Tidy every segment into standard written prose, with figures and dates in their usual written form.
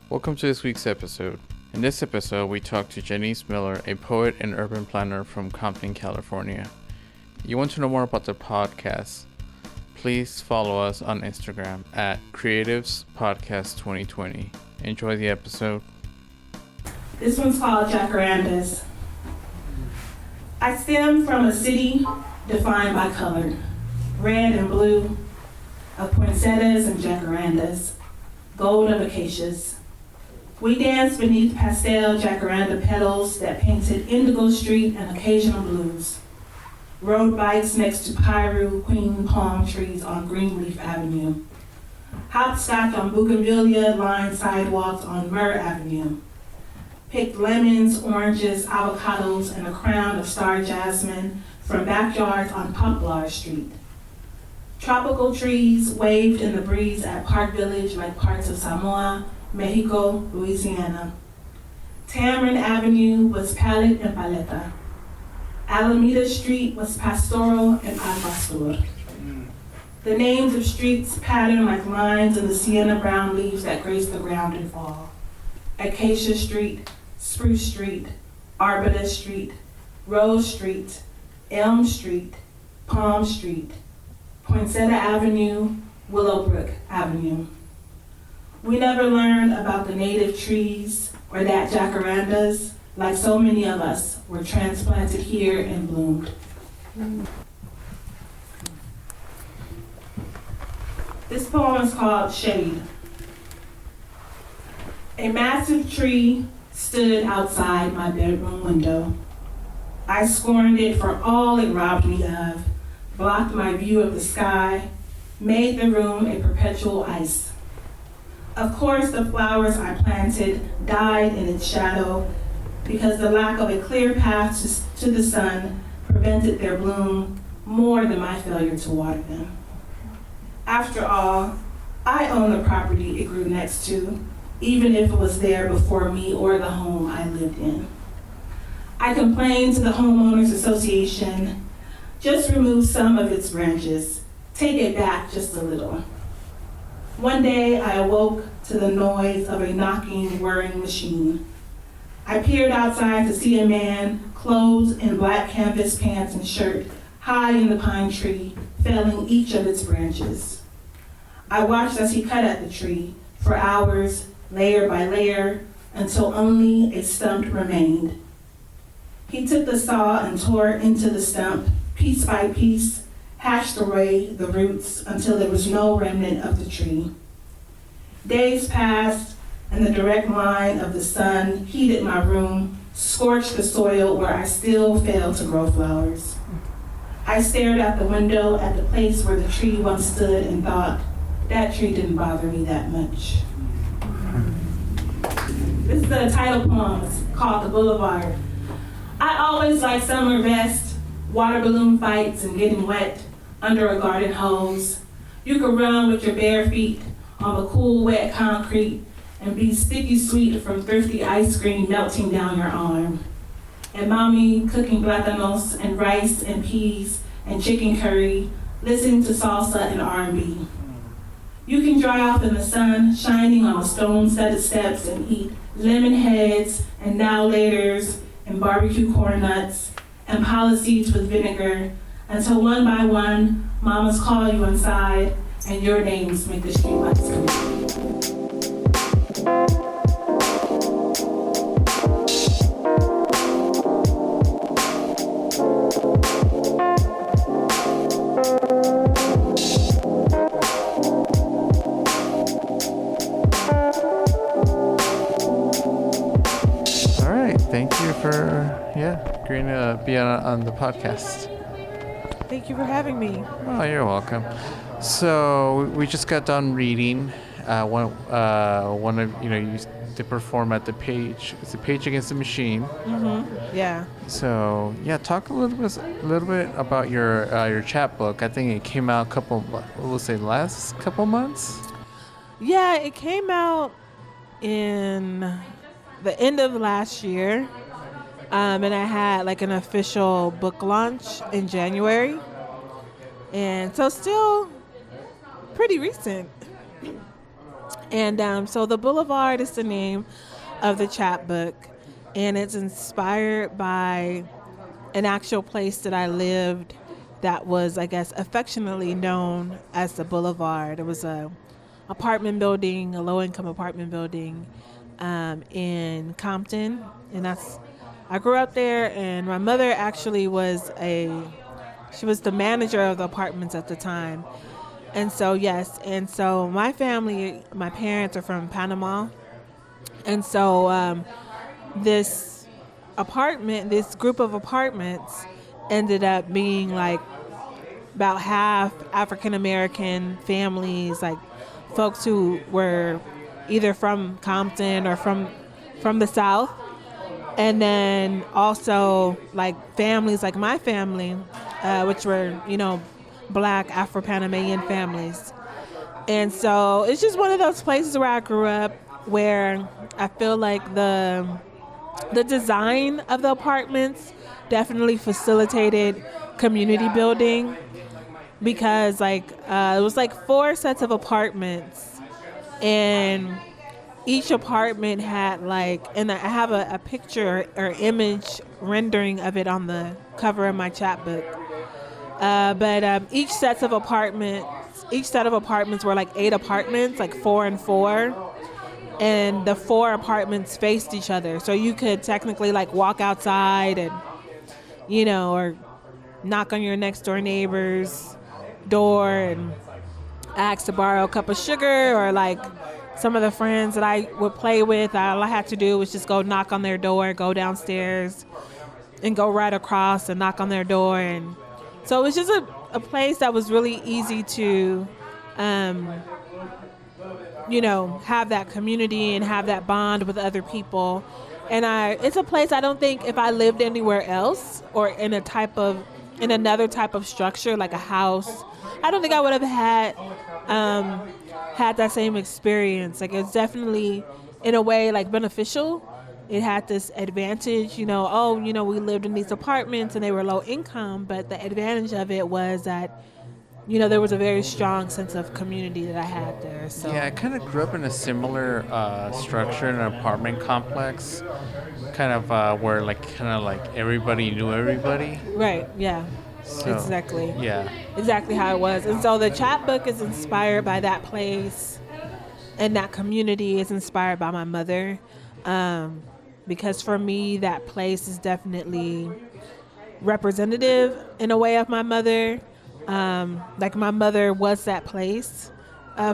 Welcome to this week's episode. In this episode, we talk to Jenise Miller, a poet and urban planner from Compton, California. You want to know more about the podcast? Please follow us on Instagram at Creatives Podcast 2020. Enjoy the episode. This one's called Jacarandas. I stem from a city defined by color, red and blue, of poinsettias and jacarandas, gold of acacias. We danced beneath pastel jacaranda petals that painted Indigo Street and occasional blues. Rode bikes next to Piru queen palm trees on Greenleaf Avenue. Hopscotch on bougainvillea-lined sidewalks on Myrrh Avenue. Picked lemons, oranges, avocados, and a crown of star jasmine from backyards on Poplar Street. Tropical trees waved in the breeze at Park Village like parts of Samoa, Mexico, Louisiana. Tamarind Avenue was palette and paleta. Alameda Street was pastoral and al pastor. The names of streets patterned like lines in the sienna brown leaves that grace the ground in fall. Acacia Street, Spruce Street, Arbutus Street, Rose Street, Elm Street, Palm Street, Poinsettia Avenue, Willowbrook Avenue. We never learned about the native trees or that jacarandas, like so many of us, were transplanted here and bloomed. This poem is called Shade. A massive tree stood outside my bedroom window. I scorned it for all it robbed me of, blocked my view of the sky, made the room a perpetual ice. Of course, the flowers I planted died in its shadow because the lack of a clear path to the sun prevented their bloom more than my failure to water them. After all, I own the property it grew next to, even if it was there before me or the home I lived in. I complained to the Homeowners Association, just remove some of its branches, take it back just a little. One day I awoke to the noise of a knocking, whirring machine. I peered outside to see a man clothed in black canvas pants and shirt, high in the pine tree, felling each of its branches. I watched as he cut at the tree for hours, layer by layer, until only a stump remained. He took the saw and tore into the stump, piece by piece, hashed away the roots until there was no remnant of the tree. Days passed, and the direct line of the sun heated my room, scorched the soil where I still failed to grow flowers. I stared out the window at the place where the tree once stood and thought, that tree didn't bother me that much. This is the title poem. It's called The Boulevard. I always like summer best, water balloon fights and getting wet under a garden hose. You could run with your bare feet on the cool, wet concrete and be sticky sweet from thrifty ice cream melting down your arm. And mommy cooking plátanos and rice and peas and chicken curry, listening to salsa and R&B. You can dry off in the sun, shining on a stone set of steps and eat lemon heads and now-laters and barbecue corn nuts and pala seeds with vinegar until one by one, mamas call you inside and your names make the streetlights come on. Thank you for agreeing to be on the podcast. Thank you for having me. Oh, you're welcome. So we just got done reading one of you to perform at the Page. It's the Page Against the Machine. Mm-hmm. Yeah. So talk a little bit about your chapbook. I think it came out last couple months. Yeah, it came out in the end of last year, and I had like an official book launch in January, and so still pretty recent. And so the Boulevard is the name of the chapbook, and it's inspired by an actual place that I lived that was, I guess, affectionately known as the Boulevard. It was a apartment building, a low-income apartment building in Compton, and I grew up there. And my mother actually she was the manager of the apartments at the time. And so, yes, and so my family, my parents are from Panama. And so this group of apartments ended up being like about half African-American families, like folks who were either from Compton or from the South. And then also like families like my family, which were, Black Afro-Panamanian families. And so it's just one of those places where I grew up, where I feel like the design of the apartments definitely facilitated community building, because it was like 4 sets of apartments, and each apartment had and I have a picture or image rendering of it on the cover of my chapbook. But each set of apartments were like 8 apartments, like 4 and 4. And the 4 apartments faced each other. So you could technically walk outside and, or knock on your next door neighbor's door and ask to borrow a cup of sugar, or some of the friends that I would play with, all I had to do was just go knock on their door, go downstairs and go right across and knock on their door. And so it was just a place that was really easy to, have that community and have that bond with other people. And it's a place I don't think if I lived anywhere else or in another type of structure, like a house, I don't think I would have had that same experience. It's definitely in a way beneficial. It had this advantage, we lived in these apartments and they were low income, but the advantage of it was that, there was a very strong sense of community that I had there. So yeah, I kind of grew up in a similar structure in an apartment complex, kind of where everybody knew everybody. Right. Yeah. So, exactly. Yeah. Exactly how it was. And so the chapbook is inspired by that place, and that community is inspired by my mother. Because for me, that place is definitely representative in a way of my mother. My mother was that place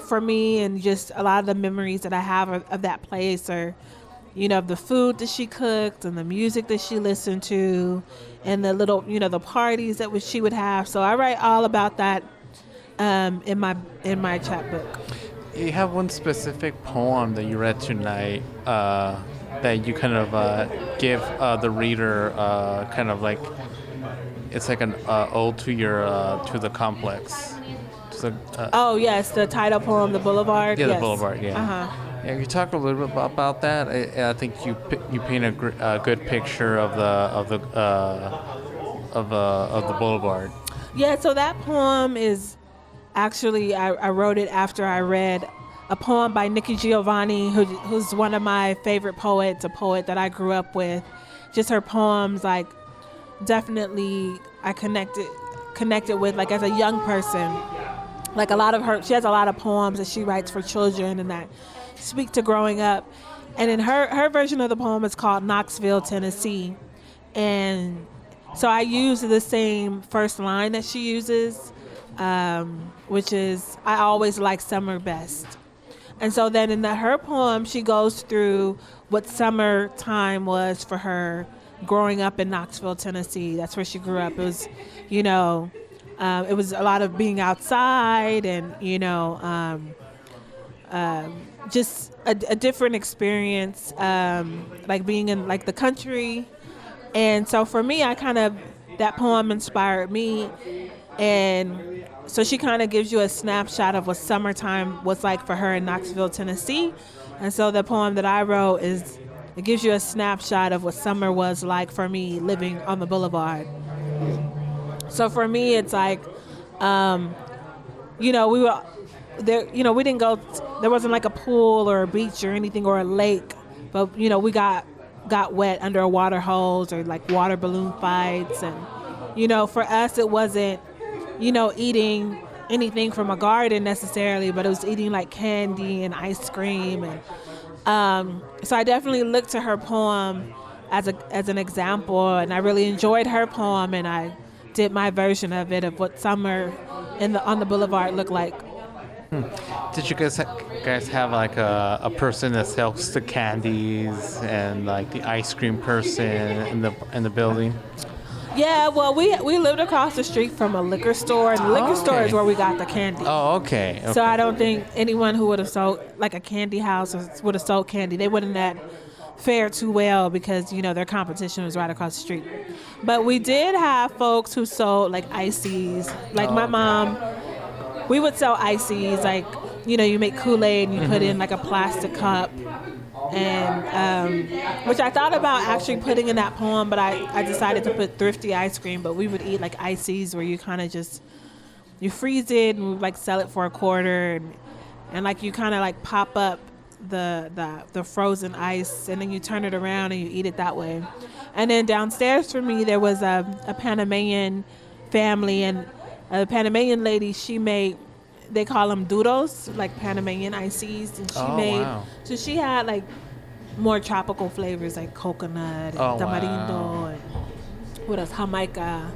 for me, and just a lot of the memories that I have of that place are, of the food that she cooked and the music that she listened to and the little, the parties that she would have. So I write all about that in my chapbook. You have one specific poem that you read tonight that you kind of give the reader it's like an ode to to the complex. Oh yes, the title poem, The Boulevard. Yeah, yes. The Boulevard. Yeah. Uh-huh. Yeah, you talk a little bit about that. I think you paint a good picture of the Boulevard. Yeah, so that poem is actually I wrote it after I read a poem by Nikki Giovanni, who's one of my favorite poets, a poet that I grew up with. Just her poems, definitely I connected with as a young person. A lot of she has a lot of poems that she writes for children and that speak to growing up. And in her version of the poem is called Knoxville, Tennessee. And so I use the same first line that she uses, which is, I always like summer best. And so then in her poem, she goes through what summertime was for her growing up in Knoxville, Tennessee. That's where she grew up. It was, it was a lot of being outside and, just a different experience, being in the country. And so for me, that poem inspired me. And so she kind of gives you a snapshot of what summertime was like for her in Knoxville, Tennessee. And so the poem that I wrote it gives you a snapshot of what summer was like for me living on the Boulevard. So for me, it's there, we didn't go. There wasn't like a pool or a beach or anything or a lake, but we got wet under a water hose or like water balloon fights, and for us it wasn't eating anything from a garden necessarily, but it was eating like candy and ice cream, and so I definitely looked to her poem as an example, and I really enjoyed her poem, and I did my version of it of what summer on the boulevard looked like. Did you guys have like a person that sells the candies and like the ice cream person in the building? Yeah, well, we lived across the street from a liquor store, and the liquor store is where we got the candy. Oh, okay. So I don't think anyone who would have sold, like a candy house would have sold candy, they wouldn't have fared too well because, their competition was right across the street. But we did have folks who sold like ices. Like my mom, we would sell ices, like, you make Kool-Aid and you put in like a plastic cup. And which I thought about actually putting in that poem, but I decided to put thrifty ice cream. But we would eat like ices where you kind of you freeze it and we like sell it for $0.25, and like you kind of like pop up the frozen ice, and then you turn it around and you eat it that way. And then downstairs for me there was a Panamanian family, and a Panamanian lady, she made, they call them duros, like Panamanian ices, and so she had like more tropical flavors like coconut and tamarindo and what else, Jamaica.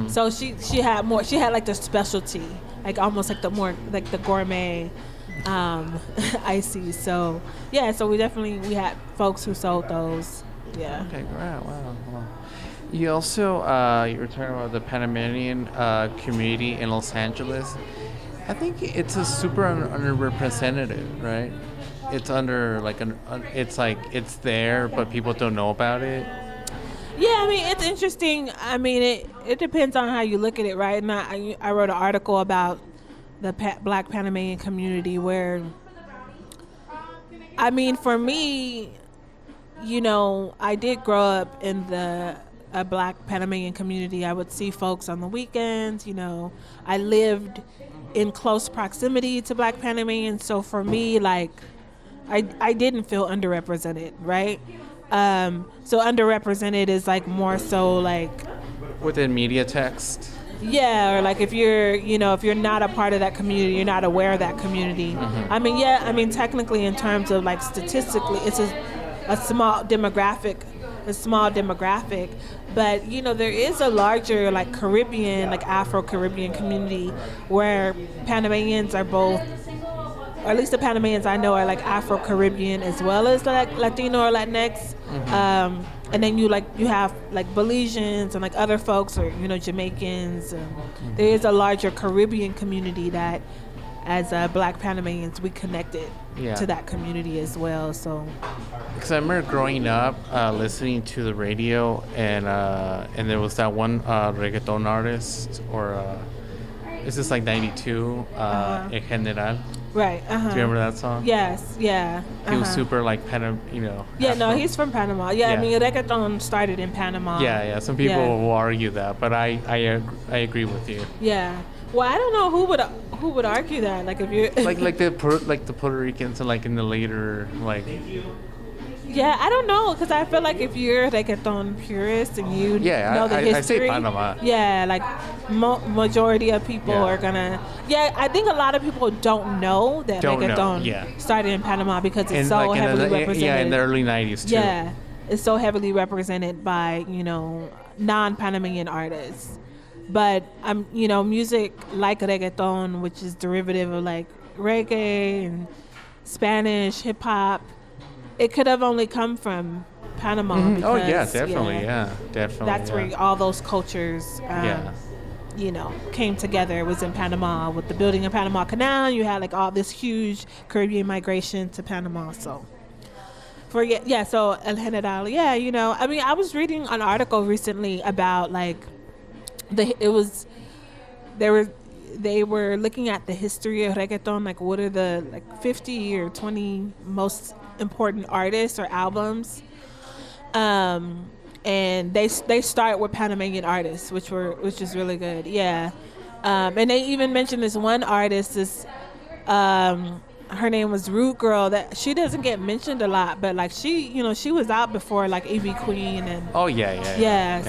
So she had more, she had like the specialty, like almost like the more like the gourmet ices. So yeah, so we had folks who sold those. Yeah. Okay, great. Wow. You also you were talking about the Panamanian community in Los Angeles. I think it's a super underrepresented, right? It's under like it's there, but people don't know about it. Yeah, I mean, it's interesting. I mean, it depends on how you look at it, right? And I wrote an article about the Black Panamanian community where, I mean, for me, I did grow up in a Black Panamanian community. I would see folks on the weekends. I lived in close proximity to Black Panamanians, so for me, like, I didn't feel underrepresented, right? So underrepresented is like more so like within media text. Yeah, or like if you're not a part of that community, you're not aware of that community. I mean, technically in terms of like statistically, it's a small demographic, but there is a larger like Caribbean, like Afro-Caribbean community where Panamanians are both, or at least the Panamanians I know are like Afro-Caribbean as well as like Latino or Latinx. And then you have like Belizeans and like other folks, or Jamaicans. There is a larger Caribbean community that, as Black Panamanians, we connected to that community as well. So, because I remember growing up listening to the radio, and there was that one reggaeton artist, or this is like '92, El General. Right. Do you remember that song? Yes. Yeah. He was super like Yeah. No, he's from Panama. Yeah. I mean, reggaeton started in Panama. Yeah. Some people will argue that, but I agree with you. Yeah. Well, I don't know who would argue that. Like if you're like the Puerto Ricans and like in the later like. Yeah, I don't know, because I feel like if you're a reggaeton purist and you know the history, I say Panama. Yeah, like majority of people are gonna. Yeah, I think a lot of people don't know that reggaeton started in Panama because it's so like heavily represented. Yeah, in the early '90s too. Yeah, it's so heavily represented by non-Panamanian artists. But music like reggaeton, which is derivative of like reggae and Spanish hip hop, it could have only come from Panama. Because, oh yeah, definitely, definitely. That's where all those cultures, came together. It was in Panama with the building of Panama Canal. You had like all this huge Caribbean migration to Panama. So, so El General, I mean, I was reading an article recently about like they were looking at the history of reggaeton, like what are the like 50 or 20 most important artists or albums, and they start with Panamanian artists, which is really good. And they even mentioned this one artist, this Her name was Root Girl. That she doesn't get mentioned a lot, but like she was out before like E.B. Queen and. Oh yeah.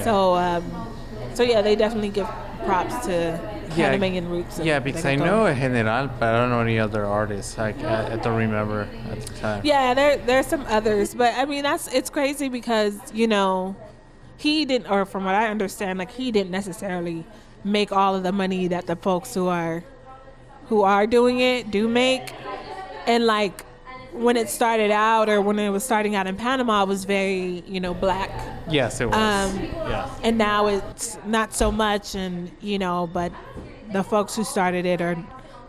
So yeah, they definitely give props to Panamanian roots. Yeah, because I know General, but I don't know any other artists. I don't remember at the time. Yeah, there's some others, but I mean it's crazy because he didn't, or from what I understand, like he didn't necessarily make all of the money that the folks who are doing it do make. And like when it started out, or when it was starting out in Panama, it was very, black. Yes, it was. Yes. And now it's not so much, and but the folks who started it are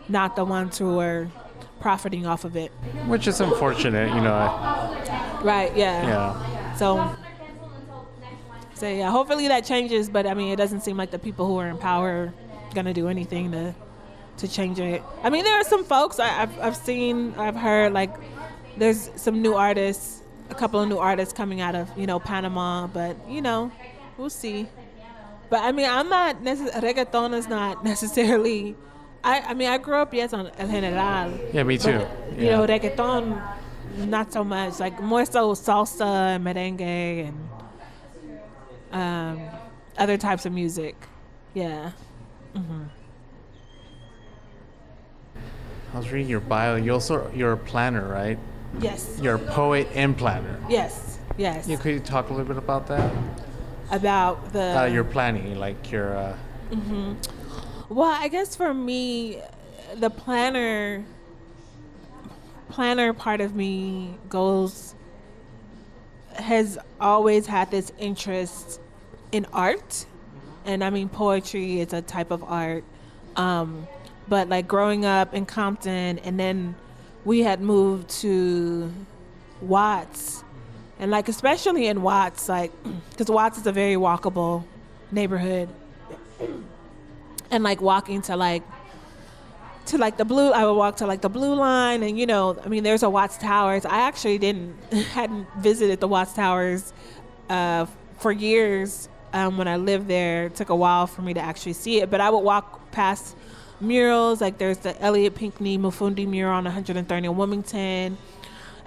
not the ones who are profiting off of it. Which is unfortunate, Right. Yeah. Yeah. So yeah, hopefully that changes, but I mean, it doesn't seem like the people who are in power are gonna do anything to change it. I mean, there are some folks I've heard, like there's some new artists, a couple of new artists coming out of Panama, but we'll see. But I mean, reggaeton is not necessarily. I mean, I grew up on El General. Yeah, me too. But, reggaeton, not so much. Like more so salsa and merengue and other types of music. Yeah. Mm-hmm. I was reading your bio. You're a planner, right? Yes. You're a poet and planner. Yes. Yeah, could you talk a little bit about that? About your planning, like your. Mm-hmm. Well, I guess for me, the planner part of me has always had this interest in art, and I mean poetry is a type of art. But like growing up in Compton, and then we had moved to Watts, and like especially in Watts, like because Watts is a very walkable neighborhood, and like walking to the blue, I would walk to like the Blue Line, and I mean there's a Watts Towers. I actually hadn't visited the Watts Towers for years when I lived there. It took a while for me to actually see it, but I would walk past murals, like there's the Elliot Pinckney Mufundi mural on 130 in Wilmington,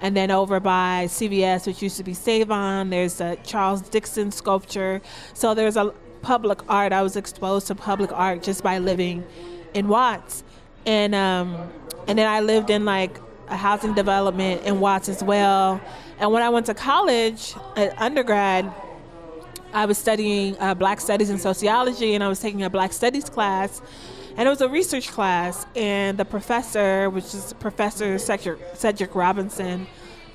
and then over by CVS, which used to be Savon, there's a Charles Dixon sculpture. So there's a public art. I was exposed to public art just by living in Watts, and then I lived in like a housing development in Watts as well. And when I went to college at undergrad, I was studying Black Studies and Sociology, and I was taking a Black Studies class. And it was a research class, and the professor, which is Professor Cedric Robinson,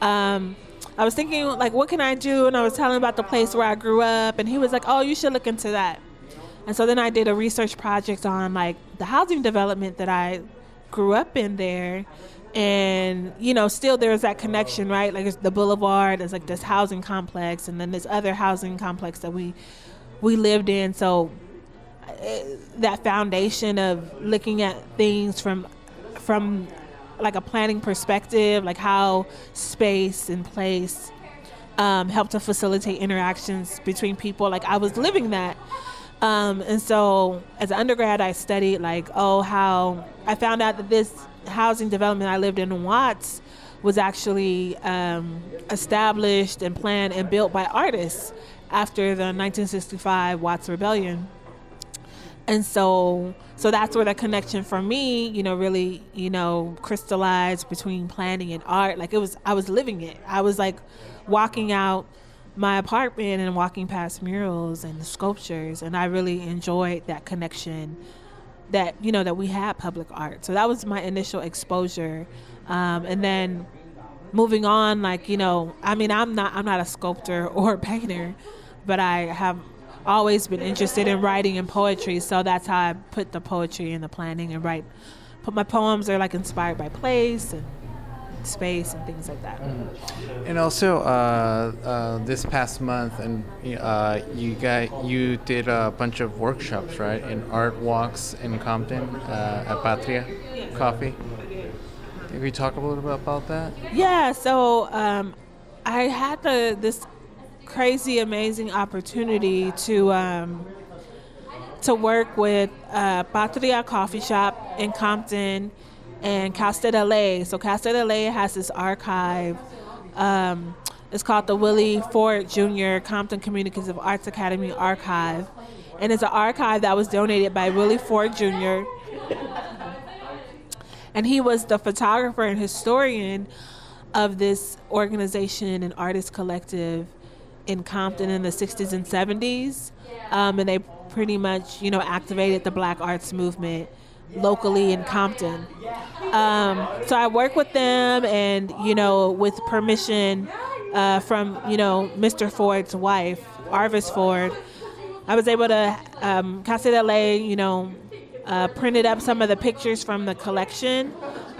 I was thinking, like, what can I do? And I was telling him about the place where I grew up, and he was like, oh, you should look into that. And so then I did a research project on, like, the housing development that I grew up in there. And, still there's that connection, right? Like, it's the Boulevard, there's, like, this housing complex, and then this other housing complex that we lived in. So that foundation of looking at things from like a planning perspective, like how space and place help to facilitate interactions between people. Like I was living that. And so as an undergrad, I studied how I found out that this housing development I lived in Watts was actually established and planned and built by artists after the 1965 Watts Rebellion. And so that's where the connection for me, really, crystallized between planning and art. Like I was living it. I was like walking out my apartment and walking past murals and sculptures. And I really enjoyed that connection that, that we had public art. So that was my initial exposure. And then moving on, I'm not a sculptor or a painter, but I have always been interested in writing and poetry, so that's how I put the poetry in the planning and write. But my poems are like inspired by place and space and things like that. And also, this past month, and you did a bunch of workshops, right, in art walks in Compton at Patria Coffee. Can we talk a little bit about that? Yeah. So I had this crazy, amazing opportunity to work with Patria Coffee Shop in Compton and Cal State LA. So Cal State LA has this archive. It's called the Willie Ford Jr. Compton Communicative Arts Academy Archive. And it's an archive that was donated by Willie Ford Jr. And he was the photographer and historian of this organization and artist collective in Compton in the 60s and 70s. And they pretty much, activated the Black arts movement locally in Compton. So I work with them and, with permission from, Mr. Ford's wife, Arvis Ford, I was able to, Casa de LA, printed up some of the pictures from the collection,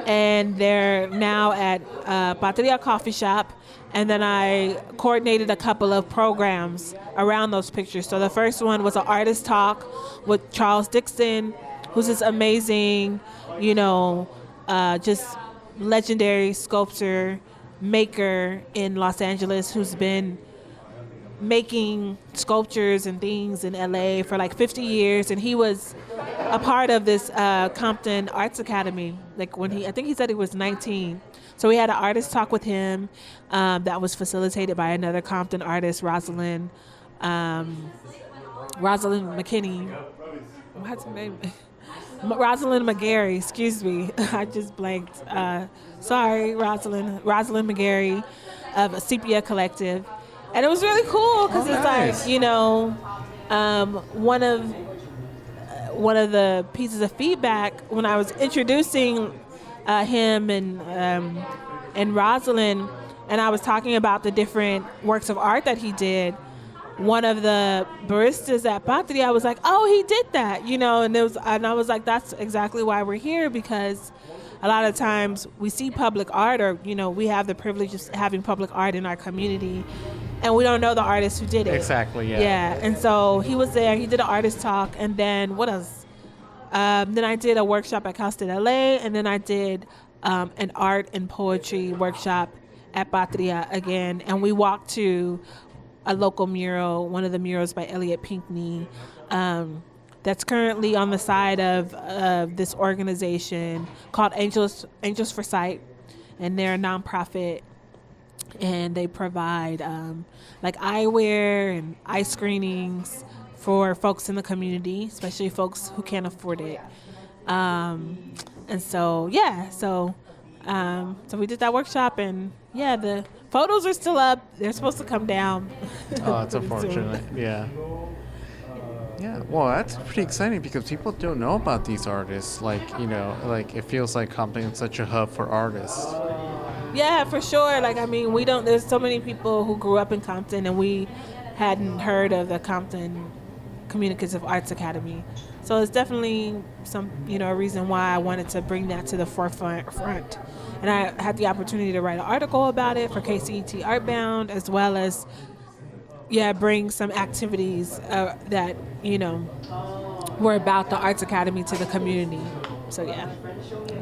and they're now at Patria Coffee Shop. And then I coordinated a couple of programs around those pictures. So the first one was an artist talk with Charles Dixon, who's this amazing, just legendary sculptor, maker in Los Angeles, who's been making sculptures and things in LA for like 50 years. And he was a part of this Compton Arts Academy, like I think he said he was 19. So we had an artist talk with him that was facilitated by another Compton artist, Rosalind McKinney. What's her name? Rosalind McGarry, excuse me. I just blanked. Sorry, Rosalind McGarry of a Sepia Collective. And it was really cool because it's like, one of the pieces of feedback when I was introducing him and Rosalind, and I was talking about the different works of art that he did. One of the baristas at Patria was like, "Oh, he did that," and I was like, "That's exactly why we're here, because a lot of times we see public art, or we have the privilege of having public art in our community, and we don't know the artist who did it." Exactly. Yeah. Yeah, and so he was there. He did an artist talk, and then what else? Then I did a workshop at Cal State LA, and then I did an art and poetry workshop at Patria again, and we walked to a local mural, one of the murals by Elliot Pinckney, that's currently on the side of this organization called Angels for Sight, and they're a nonprofit, and they provide like eyewear and eye screenings for folks in the community, especially folks who can't afford it. And so we did that workshop, and the photos are still up. They're supposed to come down. Oh, it's unfortunate. Yeah. Yeah. Well, that's pretty exciting because people don't know about these artists. Like, it feels like Compton is such a hub for artists. Yeah, for sure. There's so many people who grew up in Compton, and we hadn't heard of the Compton Communicative Arts Academy. So it's definitely a reason why I wanted to bring that to the forefront. And I had the opportunity to write an article about it for KCET Artbound, as well as, bring some activities that, were about the Arts Academy to the community. So, yeah.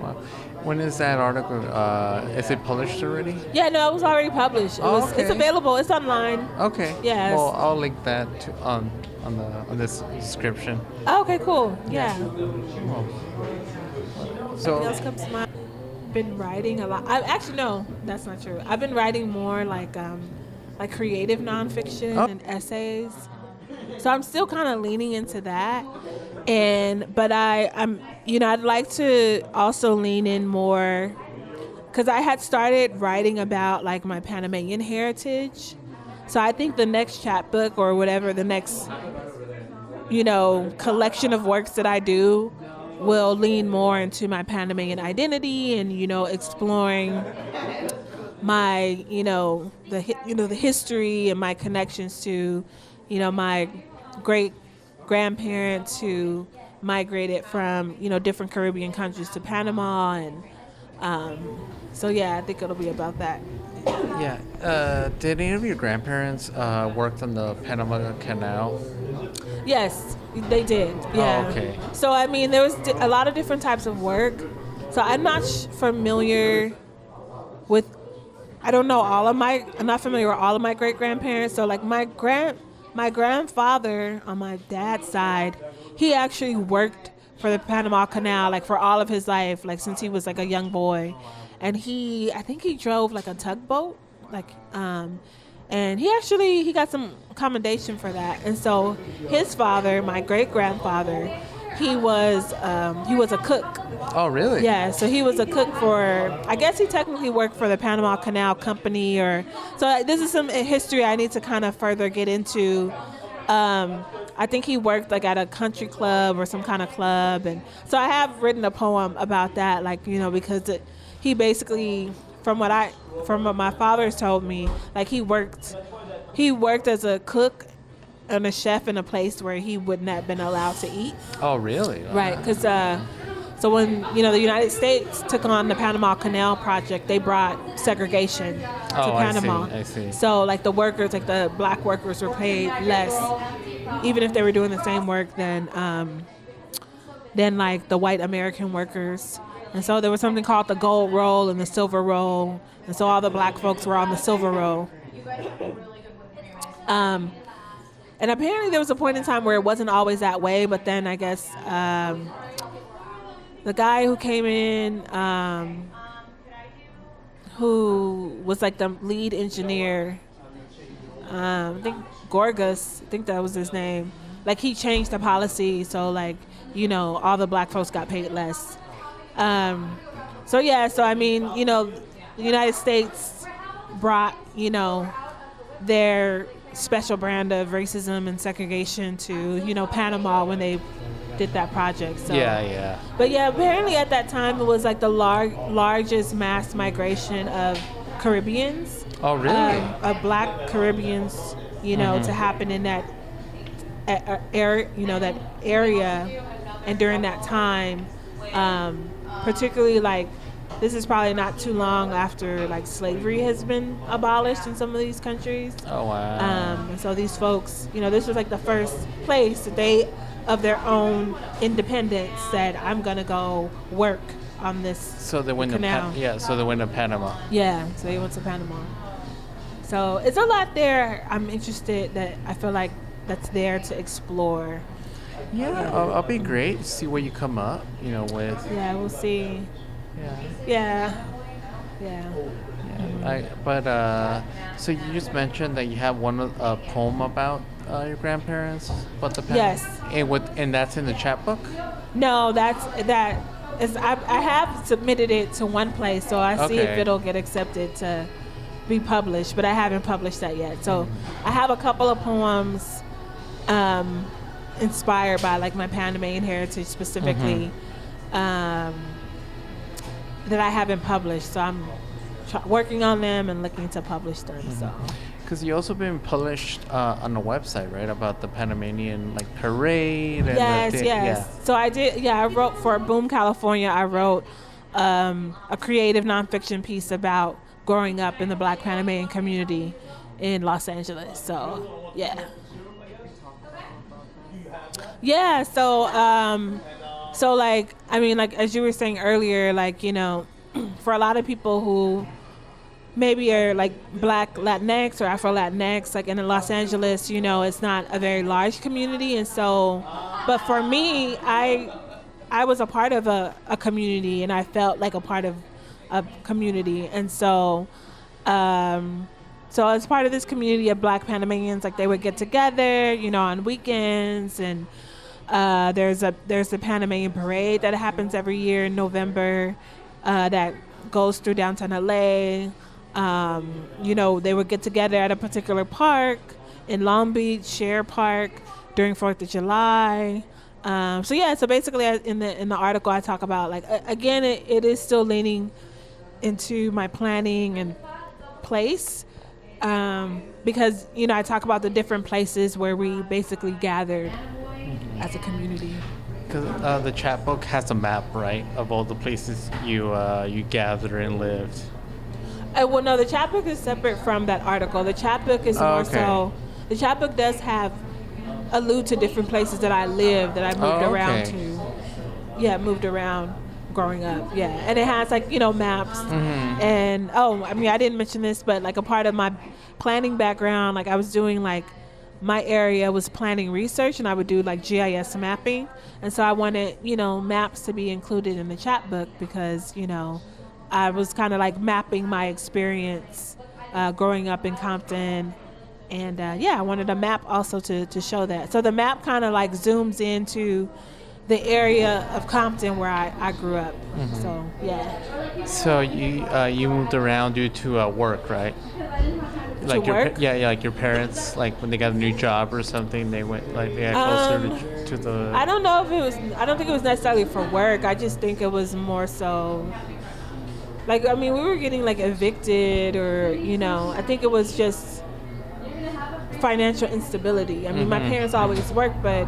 Wow. When is that article? Is it published already? Yeah, no, it was already published. It's available. It's online. Okay. Yeah. Well, I'll link that on this description. Oh, okay, cool. Yeah. Cool. So. Anything else comes to mind? Been writing a lot. No, that's not true. I've been writing more like creative nonfiction and essays. So I'm still kind of leaning into that. But I'm I'd like to also lean in more, because I had started writing about like my Panamanian heritage. So I think the next chapbook, or whatever the next collection of works that I do, will lean more into my Panamanian identity and exploring my the history and my connections to my great grandparents who migrated from different Caribbean countries to Panama, and I think it'll be about that. Yeah. Did any of your grandparents work on the Panama Canal? Yes, they did. Yeah. Oh, okay. So there was a lot of different types of work. So I'm not familiar with. I'm not familiar with all of my great grandparents. So like my grandfather on my dad's side, he actually worked for the Panama Canal, like for all of his life, like since he was like a young boy. And I think he drove like a tugboat, like, and he got some commendation for that. And so his father, my great grandfather, he was a cook. Oh, really? Yeah, so he was a cook I guess he technically worked for the Panama Canal Company so this is some history I need to kind of further get into. I think he worked like at a country club or some kind of club. And so I have written a poem about that, like, because he basically, from what my father's told me, like he worked as a cook and a chef in a place where he wouldn't have been allowed to eat. Oh, really? Right, because so when the United States took on the Panama Canal project, they brought segregation to Panama. I see. So like the workers, like the black workers, were paid less, even if they were doing the same work than like the white American workers. And so there was something called the gold roll and the silver roll, and so all the black folks were on the silver roll. And apparently there was a point in time where it wasn't always that way, but then I guess the guy who came in, who was like the lead engineer, I think Gorgas, I think that was his name, like he changed the policy, so like, all the black folks got paid less. So I mean, the United States brought, their special brand of racism and segregation to, Panama when they did that project. So Yeah. But yeah, apparently at that time it was like the largest mass migration of Caribbeans. Oh, really? Of black Caribbeans, to happen in that area, that area, and during that time, particularly like this is probably not too long after like slavery has been abolished in some of these countries. Oh, wow. And so these folks, this was like the first place that they, of their own independence, said, I'm gonna go work on this So they went canal. so they went to Panama. Yeah, so they went to Panama. So it's a lot there. I'm interested that I feel like that's there to explore. Yeah, I'll be great. See where you come up, with. Yeah, we'll see. Yeah. Yeah. So you just mentioned that you have a poem about your grandparents, about the past. Yes. And that's in the chapbook? No, I have submitted it to one place, so I see if it'll get accepted to be published, but I haven't published that yet. So I have a couple of poems inspired by like my Panamanian heritage specifically. That I haven't published, so I'm working on them and looking to publish them. So, because you also been published on the website, right, about the Panamanian like parade. And yes. Yeah. So I did. Yeah, I wrote for Boom, California. I wrote a creative nonfiction piece about growing up in the Black Panamanian community in Los Angeles. So yeah. So like, I mean, like, as you were saying earlier, like, for a lot of people who maybe are like Black Latinx or Afro-Latinx, like in Los Angeles, it's not a very large community. And so, but for me, I was a part of a community, and I felt like a part of a community. And so, so as part of this community of Black Panamanians, like they would get together, on weekends, and there's the Panamanian parade that happens every year in November that goes through downtown LA. They would get together at a particular park in Long Beach, Share Park, during 4th of July. So basically in the article I talk about, like, again, it is still leaning into my planning and place, because, I talk about the different places where we basically gathered as a community. Because the chapbook has a map, right, of all the places you gathered and lived. Well, no, the chapbook is separate from that article. The chapbook is more so. The chapbook does allude to different places that I lived, that I moved around to. Yeah, moved around growing up. Yeah, and it has like maps. And I didn't mention this, but like a part of my planning background, like I was doing like my area was planning research, and I would do like GIS mapping. And so I wanted, maps to be included in the chapbook because, I was kind of like mapping my experience growing up in Compton. And I wanted a map also to show that. So the map kind of like zooms into the area of Compton where I grew up. Mm-hmm. So, yeah. So you moved around due to work, right? Like to work? Like your parents, like when they got a new job or something, they went like they got closer to the. I don't know if it was. I don't think it was necessarily for work. I just think it was more so. Like, I mean, we were getting like evicted, or I think it was just financial instability. I mean, my parents always worked, but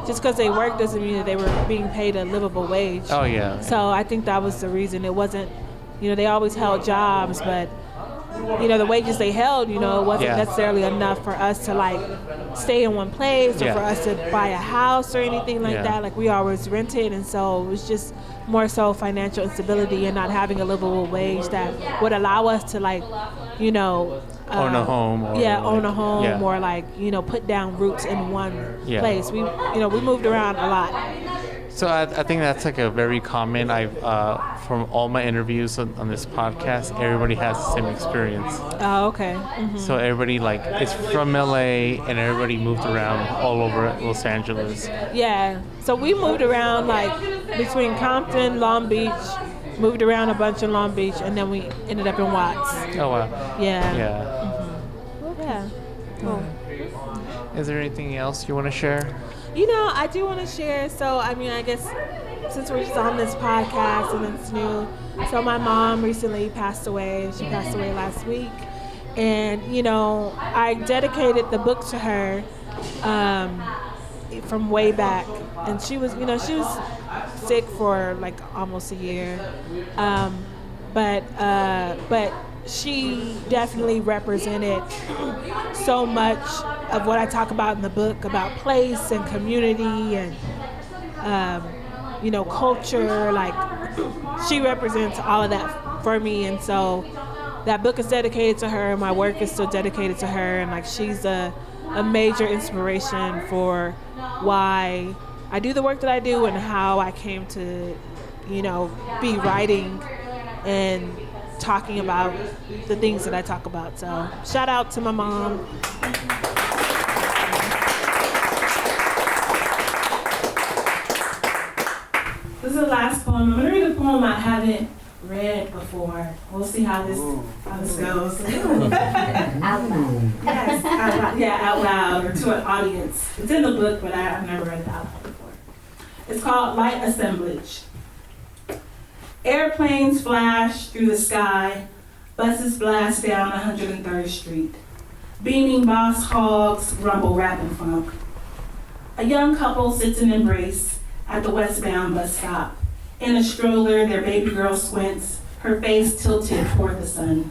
just because they worked doesn't mean that they were being paid a livable wage. Oh yeah. So I think that was the reason. It wasn't. They always held jobs, but. The wages they held, it wasn't necessarily enough for us to like stay in one place or for us to buy a house or anything like that. Like we always rented, and so it was just more so financial instability and not having a livable wage that would allow us to like, own a home. Own a home or like, put down roots in one place. We moved around a lot. So I think that's like a very common. From all my interviews on this podcast, everybody has the same experience. Oh, okay. Mm-hmm. So everybody is from LA, and everybody moved around all over Los Angeles. Yeah. So we moved around like between Compton, Long Beach, moved around a bunch in Long Beach, and then we ended up in Watts. Oh wow. Yeah. Yeah. Mm-hmm. Yeah. Cool. Is there anything else you want to share? I do want to share. So, I mean, I guess since we're just on this podcast and it's new, so my mom recently passed away. She passed away last week. And, I dedicated the book to her from way back. And she was sick for like almost a year. But she definitely represented so much of what I talk about in the book about place and community and, culture. Like, she represents all of that for me. And so that book is dedicated to her. My work is still dedicated to her. And, like, she's a major inspiration for why I do the work that I do and how I came to, be writing and talking about the things that I talk about. So shout out to my mom. This is the last poem. I'm gonna read a poem I haven't read before. We'll see how this goes. Yes, out loud. Yeah, out loud or to an audience. It's in the book, but I've never read it out loud before. It's called Light Assemblage. Airplanes flash through the sky, buses blast down 103rd Street. Beaming boss hogs rumble rap and funk. A young couple sits in embrace at the westbound bus stop. In a stroller, their baby girl squints, her face tilted toward the sun.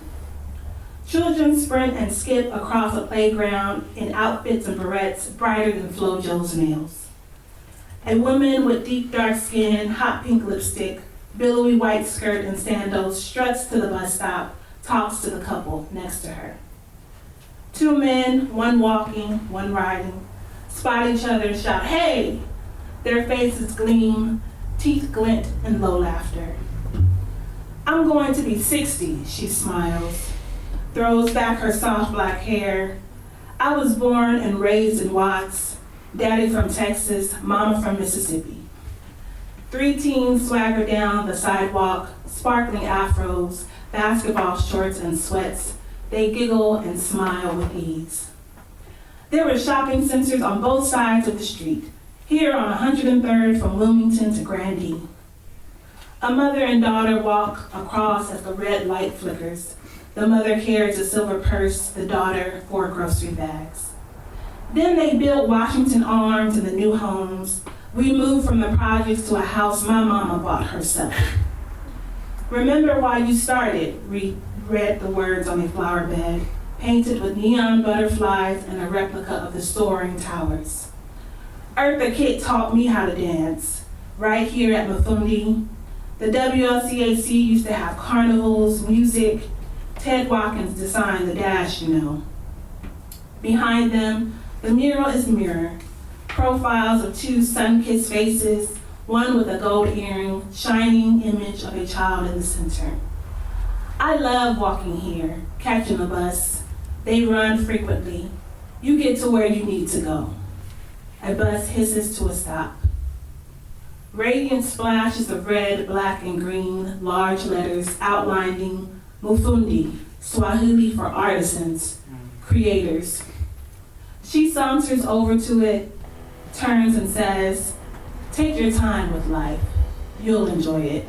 Children sprint and skip across a playground in outfits and barrettes brighter than FloJo's nails. A woman with deep dark skin, hot pink lipstick, billowy white skirt and sandals struts to the bus stop, talks to the couple next to her. Two men, one walking, one riding, spot each other and shout, "Hey!" Their faces gleam, teeth glint in low laughter. "I'm going to be 60, she smiles, throws back her soft black hair. "I was born and raised in Watts, daddy from Texas, mama from Mississippi." 3 teens swagger down the sidewalk, sparkling afros, basketball shorts and sweats. They giggle and smile with ease. There were shopping centers on both sides of the street, here on 103rd from Wilmington to Grandee. A mother and daughter walk across as the red light flickers. The mother carries a silver purse, the daughter 4 grocery bags. Then they built Washington Arms and the new homes. We moved from the projects to a house my mama bought herself. "Remember why you started," read the words on a flower bed, painted with neon butterflies and a replica of the soaring towers. Eartha Kitt taught me how to dance, right here at Mafundi. The WLCAC used to have carnivals, music. Ted Watkins designed the dash, Behind them, the mural is mirror. Profiles of two sun-kissed faces, one with a gold earring, shining image of a child in the center. I love walking here, catching the bus. They run frequently. You get to where you need to go. A bus hisses to a stop. Radiant splashes of red, black, and green, large letters outlining Mufundi, Swahili for artisans, creators. She saunters over to it, turns and says, "Take your time with life. You'll enjoy it."